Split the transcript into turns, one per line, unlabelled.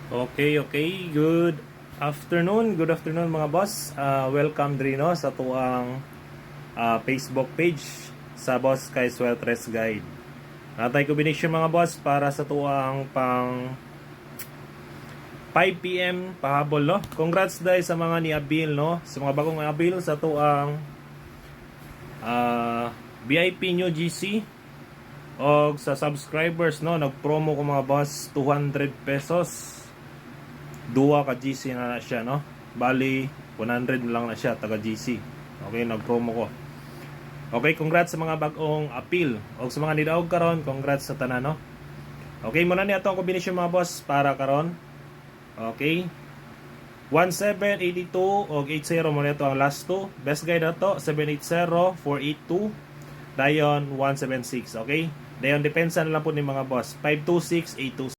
Okay, okay. Good afternoon mga boss. Welcome diri no sa tuang Facebook page sa Boss Kai's Wealth Rest Guide. Natay combination mga boss para sa tuang pang 5 PM pahabol no. Congrats dai sa mga ni-avail no, sa mga bagong avail sa tuang VIP New GC o sa subscribers no, nag-promo ko mga boss 200 pesos. Duwa ka GC na siya no. Bali 100 lang na siya taga GC. Okay, nag-promo ko. Okay, congrats sa mga bagong appeal o sa mga nidaog karon, congrats sa tanan no. Okay, muna ni ato ang combination mga boss para karon. Okay. 1782 o 80 mo nito ang last two. Best guide na to 780 482 dayon 176. Okay. Dayon depensa na lang po ni mga boss 526 826.